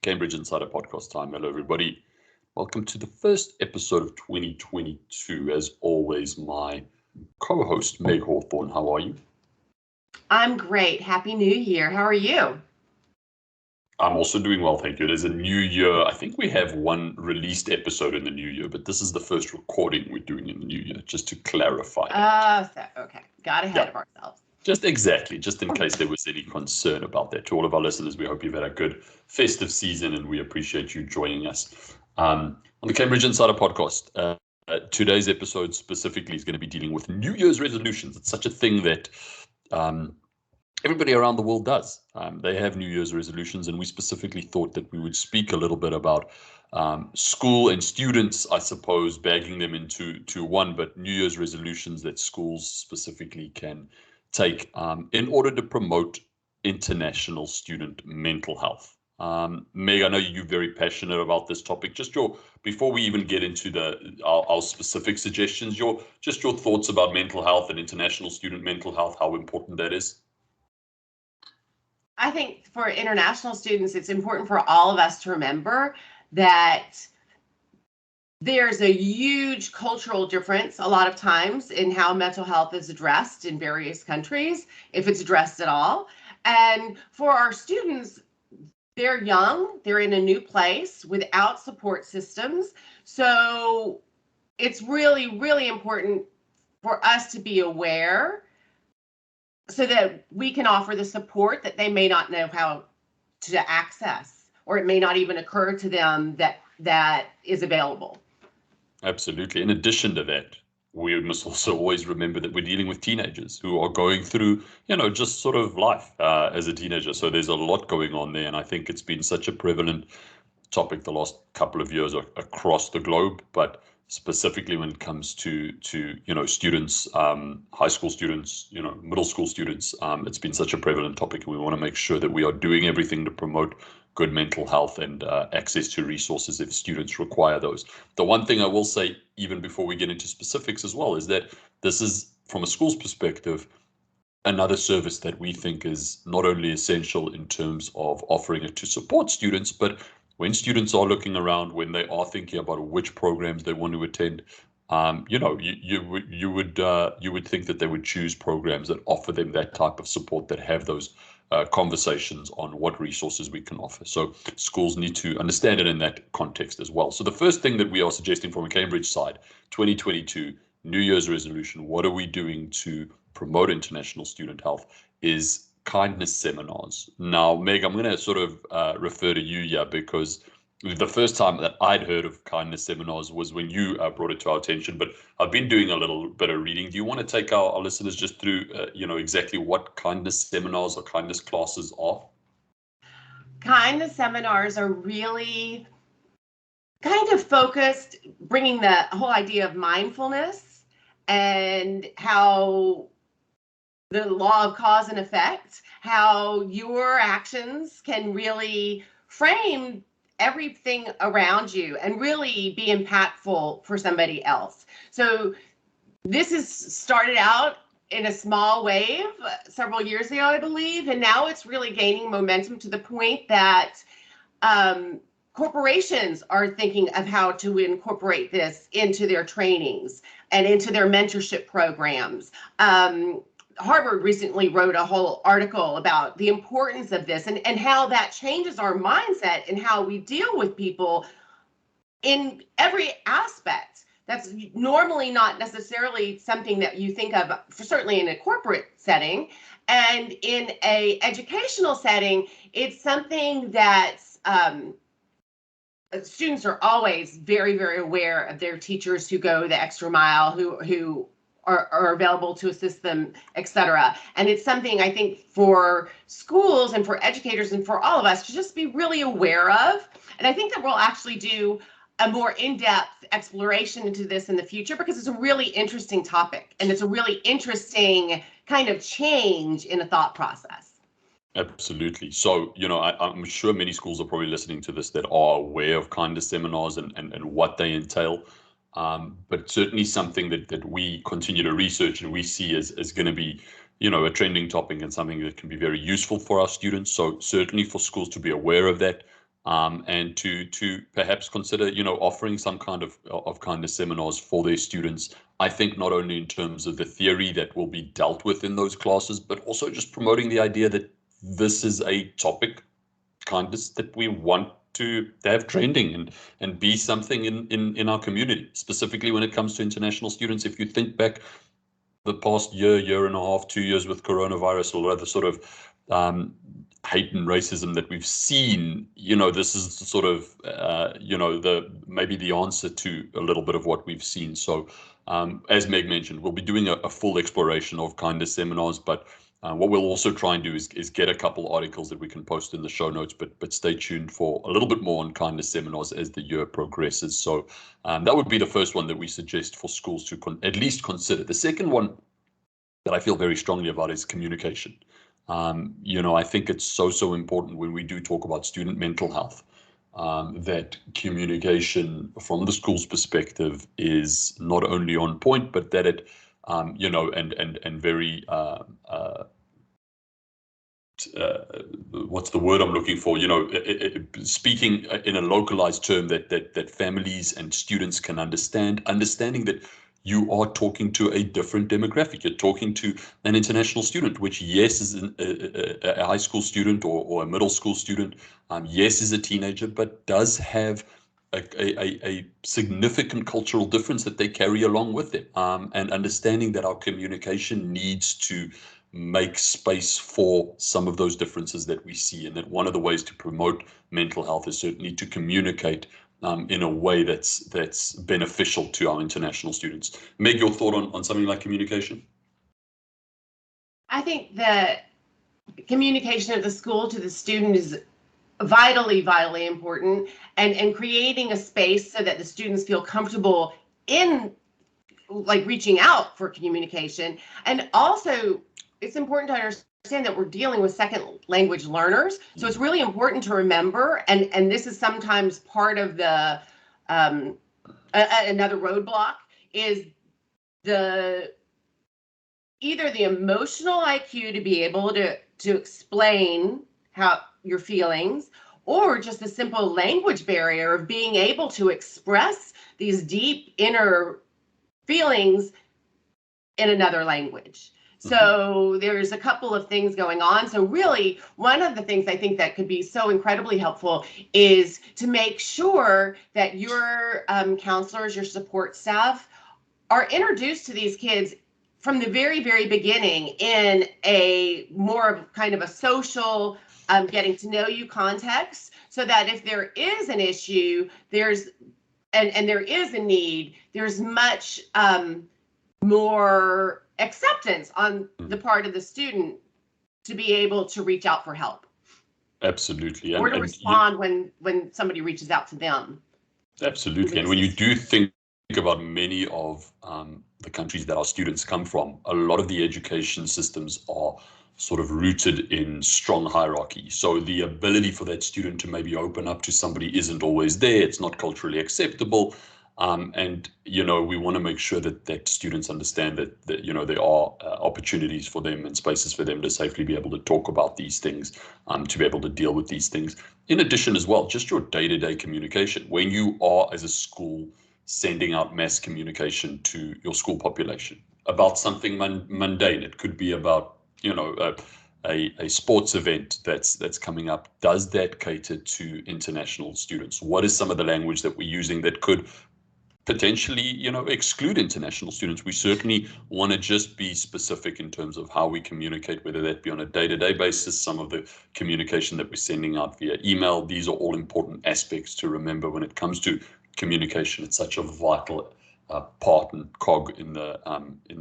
Cambridge Insider Podcast time. Hello, everybody. Welcome to the first episode of 2022. As always, my co-host, Meg Hawthorne. How are you? I'm great. Happy New Year. How are you? I'm also doing well, thank you. It is a new year. I think we have one released episode in the new year, but this is the first recording we're doing in the new year, just to clarify. Okay. Got ahead of ourselves. Just in case there was any concern about that. To all of our listeners, we hope you've had a good festive season and we appreciate you joining us. On the Cambridge Insider Podcast, today's episode specifically is going to be dealing with New Year's resolutions. It's such a thing that everybody around the world does. They have New Year's resolutions, and we specifically thought that we would speak a little bit about school and students, I suppose, bagging them into one, but New Year's resolutions that schools specifically can take in order to promote international student mental health. Meg, I know you're very passionate about this topic. Before we even get into our specific suggestions, your thoughts about mental health and international student mental health, how important that is. I think for international students, it's important for all of us to remember that there's a huge cultural difference a lot of times in how mental health is addressed in various countries, if it's addressed at all. And for our students, they're young, they're in a new place without support systems. So it's really, really important for us to be aware so that we can offer the support that they may not know how to access, or it may not even occur to them that is available. Absolutely. In addition to that, we must also always remember that we're dealing with teenagers who are going through, just sort of life as a teenager. So there's a lot going on there. And I think it's been such a prevalent topic the last couple of years across the globe, but specifically when it comes to students, high school students, middle school students, it's been such a prevalent topic. We want to make sure that we are doing everything to promote good mental health and access to resources if students require those. The one thing I will say, even before we get into specifics as well, is that this is, from a school's perspective, another service that we think is not only essential in terms of offering it to support students, but when students are looking around, when they are thinking about which programs they want to attend, you would think that they would choose programs that offer them that type of support, that have those conversations on what resources we can offer. So schools need to understand it in that context as well. So the first thing that we are suggesting from a Cambridge side, 2022 New Year's resolution, what are we doing to promote international student health, is kindness seminars. Now, Meg, I'm going to sort of refer to you here, because the first time that I'd heard of kindness seminars was when you brought it to our attention, but I've been doing a little bit of reading. Do you want to take our listeners just through, exactly what kindness seminars or kindness classes are? Kindness seminars are really kind of focused, bringing the whole idea of mindfulness and how the law of cause and effect, how your actions can really frame everything around you and really be impactful for somebody else. So this is started out in a small wave several years ago, I believe, and now it's really gaining momentum to the point that corporations are thinking of how to incorporate this into their trainings and into their mentorship programs. Harvard recently wrote a whole article about the importance of this and how that changes our mindset and how we deal with people in every aspect. That's normally not necessarily something that you think of, certainly in a corporate setting. And in a educational setting, it's something that students are always very, very aware of their teachers who go the extra mile, who are available to assist them, et cetera. And it's something I think for schools and for educators and for all of us to just be really aware of. And I think that we'll actually do a more in-depth exploration into this in the future, because it's a really interesting topic and it's a really interesting kind of change in a thought process. Absolutely. So, I'm sure many schools are probably listening to this that are aware of kindness seminars and what they entail. But certainly something that we continue to research and we see as going to be, a trending topic and something that can be very useful for our students. So certainly for schools to be aware of that, and to perhaps consider, offering some kind of kindness seminars for their students. I think not only in terms of the theory that will be dealt with in those classes, but also just promoting the idea that this is a topic, kindness, that we want to have trending and be something in our community, specifically when it comes to international students. If you think back the past year and a half, 2 years with coronavirus, or rather sort of hate and racism that we've seen, this is sort of, maybe the answer to a little bit of what we've seen. So as Meg mentioned, we'll be doing a full exploration of kindness seminars, but what we'll also try and do is get a couple articles that we can post in the show notes, but stay tuned for a little bit more on kindness seminars as the year progresses. So that would be the first one that we suggest for schools to at least consider. The second one that I feel very strongly about is communication. I think it's so important when we do talk about student mental health, that communication from the school's perspective is not only on point, but that it, and very, what's the word I'm looking for? Speaking in a localized term that families and students can understanding that you are talking to a different demographic. You're talking to an international student, which, yes, is a high school student or a middle school student. Yes, is a teenager, but does have a significant cultural difference that they carry along with them. And understanding that our communication needs to make space for some of those differences that we see, and that one of the ways to promote mental health is certainly to communicate in a way that's beneficial to our international students. Meg, your thought on something like communication? I think that communication of the school to the student is vitally important, and creating a space so that the students feel comfortable in reaching out for communication. And also, it's important to understand that we're dealing with second language learners. So it's really important to remember, and this is sometimes part of the another roadblock, is either the emotional IQ to be able to explain how your feelings, or just the simple language barrier of being able to express these deep inner feelings in another language. So there's a couple of things going on. So really, one of the things I think that could be so incredibly helpful is to make sure that your counselors, your support staff, are introduced to these kids from the very beginning in a more of kind of a social, getting to know you context, so that if there is an issue, and there is a need, there's much more acceptance on the part of the student to be able to reach out for help. Absolutely. Or to respond when somebody reaches out to them. Absolutely. And when you do think about many of the countries that our students come from, a lot of the education systems are sort of rooted in strong hierarchy. So the ability for that student to maybe open up to somebody isn't always there. It's not culturally acceptable. And, we want to make sure that students understand that there are opportunities for them and spaces for them to safely be able to talk about these things, to be able to deal with these things. In addition as well, just your day-to-day communication. When you are, as a school, sending out mass communication to your school population about something mundane, it could be about, a sports event that's coming up. Does that cater to international students? What is some of the language that we're using that could potentially, exclude international students? We certainly want to just be specific in terms of how we communicate, whether that be on a day-to-day basis, some of the communication that we're sending out via email. These are all important aspects to remember when it comes to communication. It's such a vital part and cog in the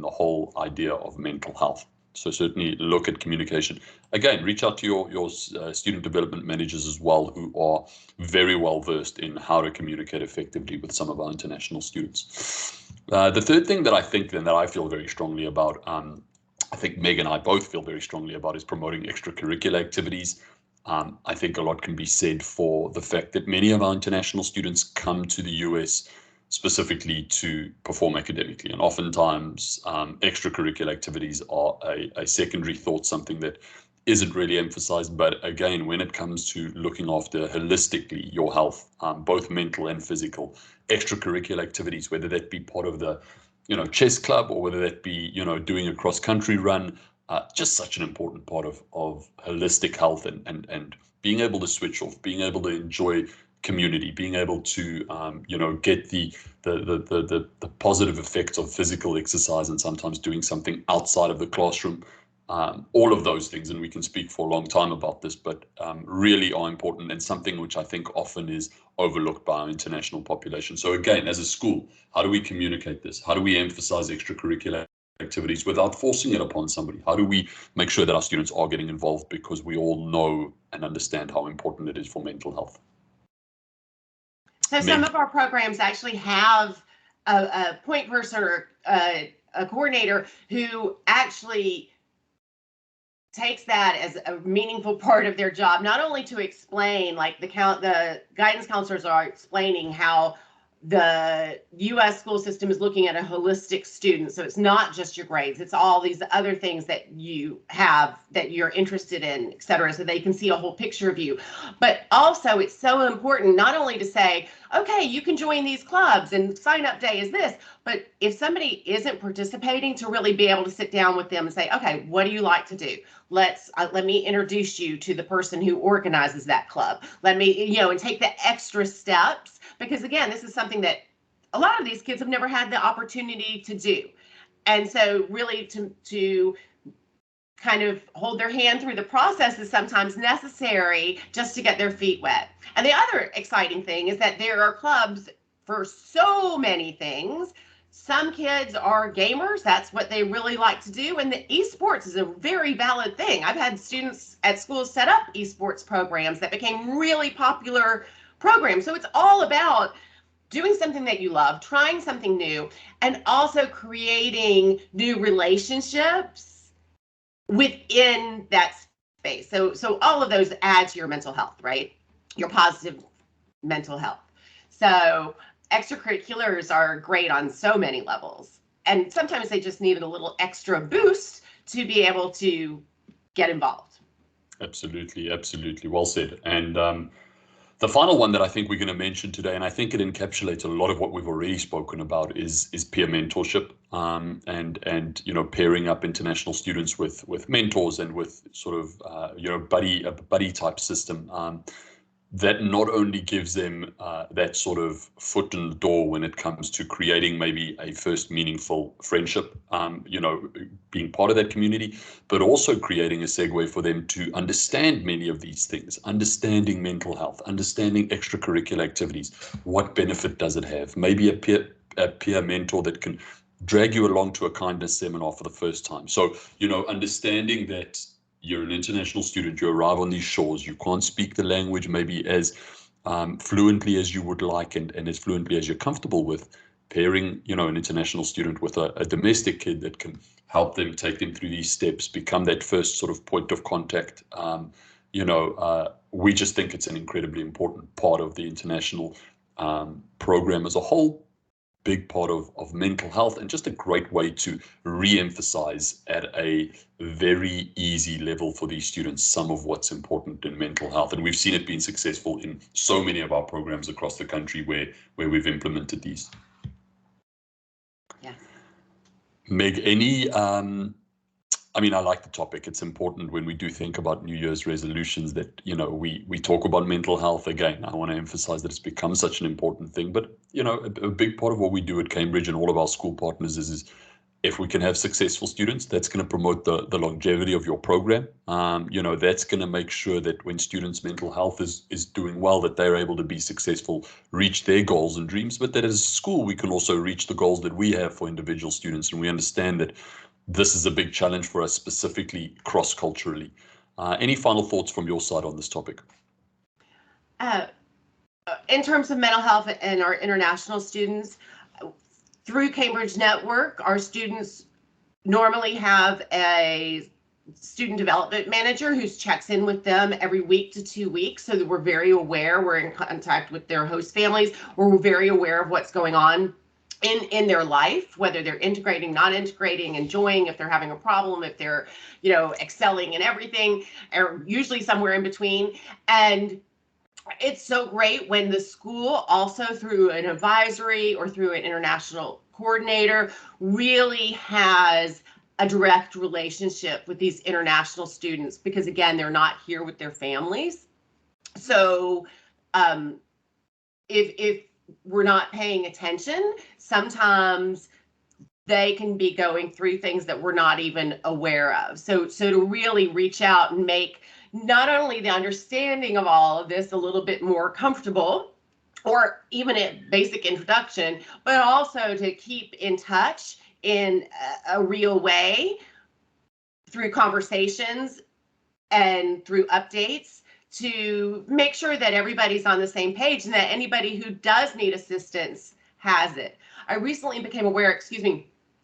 whole idea of mental health. So certainly look at communication. Again, reach out to your student development managers as well, who are very well versed in how to communicate effectively with some of our international students. The third thing that I think then that I feel very strongly about, I think Meg and I both feel very strongly about, is promoting extracurricular activities. I think a lot can be said for the fact that many of our international students come to the US specifically to perform academically, and oftentimes extracurricular activities are a secondary thought, something that isn't really emphasized. But again, when it comes to looking after holistically your health, both mental and physical, extracurricular activities, whether that be part of the, chess club, or whether that be, doing a cross-country run, just such an important part of holistic health, and being able to switch off, being able to enjoy community, being able to, get the positive effects of physical exercise, and sometimes doing something outside of the classroom. All of those things, and we can speak for a long time about this, but really are important, and something which I think often is overlooked by our international population. So again, as a school, how do we communicate this? How do we emphasize extracurricular activities without forcing it upon somebody? How do we make sure that our students are getting involved, because we all know and understand how important it is for mental health? So some of our programs actually have a point person or a coordinator who actually takes that as a meaningful part of their job, not only to explain, like the guidance counselors are explaining how the U.S. school system is looking at a holistic student. So it's not just your grades, it's all these other things that you have that you're interested in, et cetera, so they can see a whole picture of you. But also it's so important not only to say, okay, you can join these clubs and sign up day is this, but if somebody isn't participating, to really be able to sit down with them and say, okay, what do you like to do? Let me introduce you to the person who organizes that club. Let me, and take the extra steps, because again, this is something that a lot of these kids have never had the opportunity to do. And so really to kind of hold their hand through the process is sometimes necessary just to get their feet wet. And the other exciting thing is that there are clubs for so many things. Some kids are gamers, that's what they really like to do, and the esports is a very valid thing. I've had students at schools set up esports programs that became really popular programs. So it's all about doing something that you love, trying something new, and also creating new relationships within that space. So all of those add to your mental health, right? Your positive mental health. So extracurriculars are great on so many levels, and sometimes they just need a little extra boost to be able to get involved. Absolutely, absolutely. Well said. And the final one that I think we're going to mention today, and I think it encapsulates a lot of what we've already spoken about, is peer mentorship, and pairing up international students with mentors, and with sort of buddy type system. That not only gives them that sort of foot in the door when it comes to creating maybe a first meaningful friendship, being part of that community, but also creating a segue for them to understand many of these things, understanding mental health, understanding extracurricular activities. What benefit does it have? Maybe a peer mentor that can drag you along to a kindness seminar for the first time. So, understanding that you're an international student, you arrive on these shores, you can't speak the language maybe as fluently as you would like, and as fluently as you're comfortable with. Pairing, an international student with a domestic kid that can help them, take them through these steps, become that first sort of point of contact. We just think it's an incredibly important part of the international program as a whole. Big part of mental health, and just a great way to re-emphasize at a very easy level for these students some of what's important in mental health. And we've seen it being successful in so many of our programs across the country where we've implemented these. Yeah. Meg, I like the topic. It's important when we do think about New Year's resolutions that, we talk about mental health. Again, I want to emphasize that it's become such an important thing. But, a big part of what we do at Cambridge and all of our school partners is if we can have successful students, that's going to promote the longevity of your program. That's going to make sure that when students' mental health is doing well, that they're able to be successful, reach their goals and dreams, but that as a school, we can also reach the goals that we have for individual students. And we understand that this is a big challenge for us, specifically cross-culturally. Any final thoughts from your side on this topic? In terms of mental health and our international students, through Cambridge Network, our students normally have a student development manager who checks in with them every week to 2 weeks, so that we're very aware. We're in contact with their host families. We're very aware of what's going on in their life, whether they're integrating, not integrating, enjoying, if they're having a problem, if they're, you know, excelling in everything, or usually somewhere in between. And it's so great when the school also through an advisory or through an international coordinator really has a direct relationship with these international students, because again, they're not here with their families. So if we're not paying attention, sometimes they can be going through things that we're not even aware of. So to really reach out and make not only the understanding of all of this a little bit more comfortable, or even a basic introduction, but also to keep in touch in a real way through conversations and through updates, to make sure that everybody's on the same page and that anybody who does need assistance has it. I recently became aware,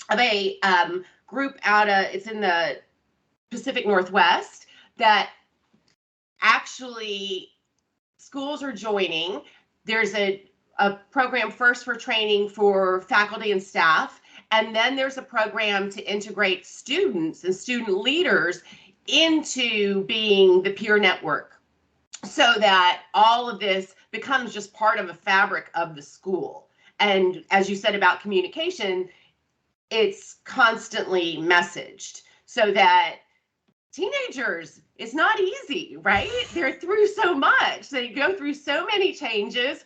of a group it's in the Pacific Northwest, that actually schools are joining. There's a program first for training for faculty and staff, and then there's a program to integrate students and student leaders into being the peer network, so that all of this becomes just part of a fabric of the school. And as you said about communication, it's constantly messaged, so that teenagers, it's not easy, right? They're through so much. They go through so many changes.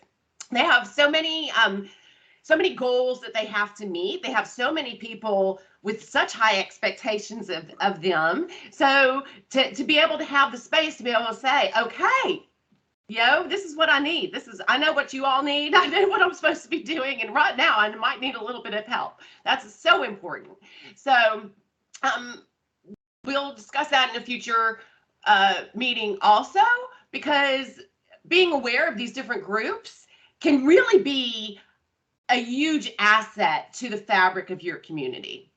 They have so many goals that they have to meet. They have so many people with such high expectations of them. So to be able to have the space to be able to say, okay, this is what I need. I know what you all need. I know what I'm supposed to be doing. And right now I might need a little bit of help. That's so important. So we'll discuss that in a future meeting also, because being aware of these different groups can really be a huge asset to the fabric of your community.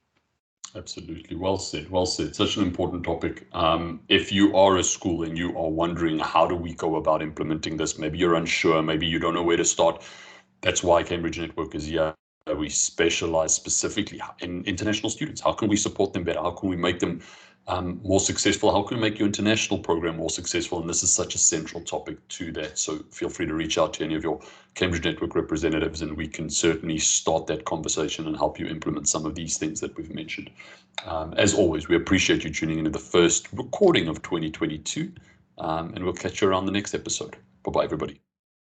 Absolutely. Well said. Well said. Such an important topic. If you are a school and you are wondering, how do we go about implementing this? Maybe you're unsure. Maybe you don't know where to start. That's why Cambridge Network is here. We specialize specifically in international students. How can we support them better? How can we make them more successful? How can we make your international program more successful? And this is such a central topic to that. So feel free to reach out to any of your Cambridge Network representatives, and we can certainly start that conversation and help you implement some of these things that we've mentioned. As always, we appreciate you tuning into the first recording of 2022, and we'll catch you around the next episode. Bye-bye, everybody.